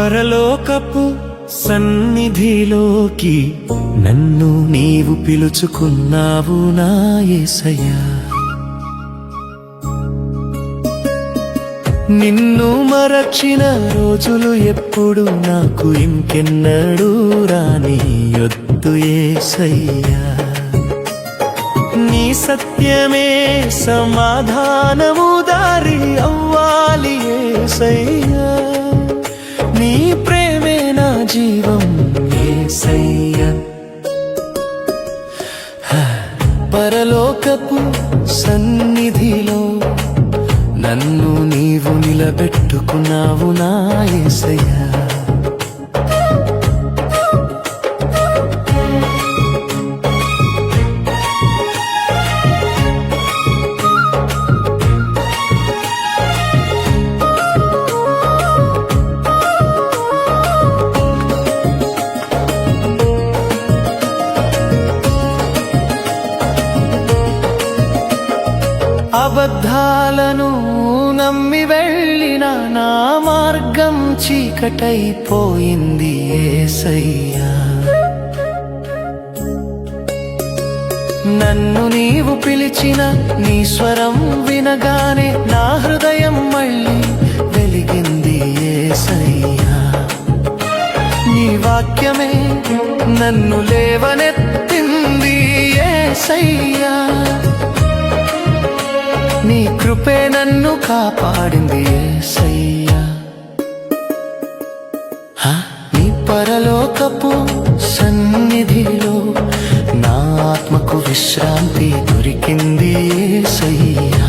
పరలోకపు సన్నిధిలోకి నన్ను నీవు పిలుచుకున్నావు నా యేసయ్యా. నిన్ను మరచిన రోజులు ఎప్పుడు నాకు ఇంకెన్నడూ రానియొద్దు యేసయ్యా. నీ సత్యమే సమాధానము దారి అవ్వాలి యేసయ్యా. నీ ప్రేమే నా జీవం యేసయ్యా. పరలోకపు సన్నిధిలో నన్ను నీవు నిలబెట్టుకున్నావు నా యేసయ్యా. అబద్ధాలను నమ్మి వెళ్ళిన నా మార్గం చీకటైపోయింది యేసయ్యా. నన్ను నీవు పిలిచిన నీ స్వరం వినగానే నా హృదయం మళ్ళీ వెలిగింది యేసయ్యా. నీ వాక్యమే నన్ను లేవనెత్తింది యేసయ్యా. నీ కృపే నన్ను కాపాడింది యేసయ్యా. నీ పరలోకపు సన్నిధిలో నా ఆత్మకు విశ్రాంతి దొరికింది యేసయ్యా.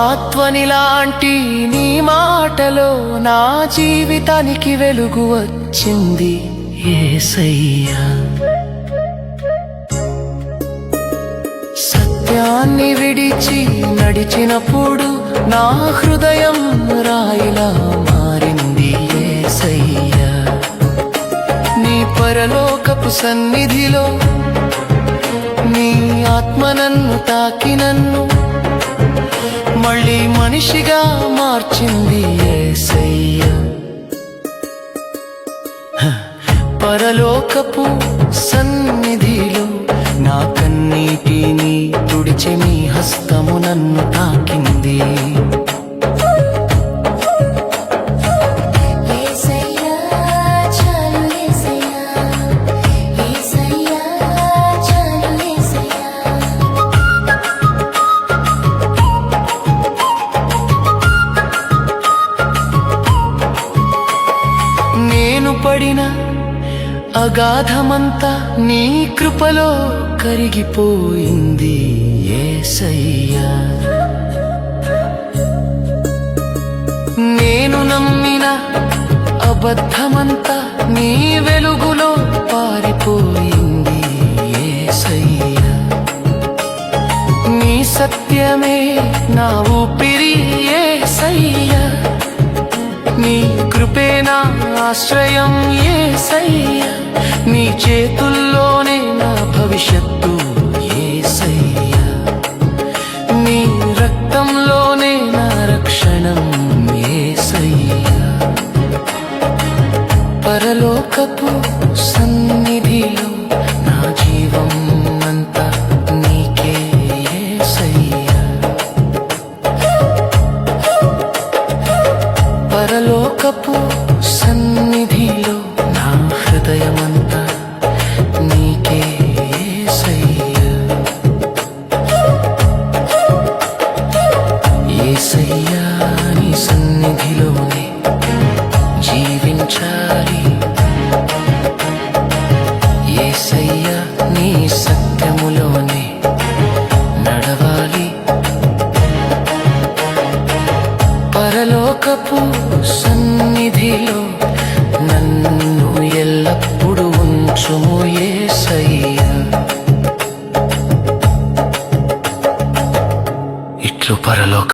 మహాత్వనిలాంటి నీ మాటలో నా జీవితానికి వెలుగు వచ్చింది యేసయ్యా. సత్యాన్ని విడిచి నడిచినప్పుడు నా హృదయం రాయిలా మారింది యేసయ్యా. నీ పరలోకపు సన్నిధిలో నీ ఆత్మ నన్ను తాకి నన్ను మళ్ళీ మనిషిగా మార్చింది యేసయ్యా. పరలోకపు సన్నిధిలో నా కన్నీటిని తుడిచి నీ హస్తము నన్ను తాకింది. పడిన అగాధమంతా నీ కృపలో కరిగిపోయింది యేసయ్యా. నేను నమ్మిన అబద్ధమంతా నీ వెలుగులో పారిపోయింది యేసయ్యా. నీ సత్యమే నా ఊపిరి యేసయ్యా. నీ కృపే నా ఆశ్రయం యేసయ్యా. నీ చేతుల్లోనే నా భవిష్యత్తు యేసయ్యా. నీ రక్తంలోనే నా రక్షణం యేసయ్యా. పరలోకపు సన్నిధిలో నా జీవం అంతా నీకే యేసయ్యా. పరలోకపు సన్నిధిలో నా హృదయమంతా నీకే యేసయ్యా. యేసయ్యా నీ సన్నిధిలోనే జీవించాలి. యేసయ్యా నీ సత్యములోనే నడవాలి. పరలోకపు సన్నిధిలో నన్ను ఎల్లప్పుడూ ఉంచుము యేసయ్యా. ఇట్లు పరలోక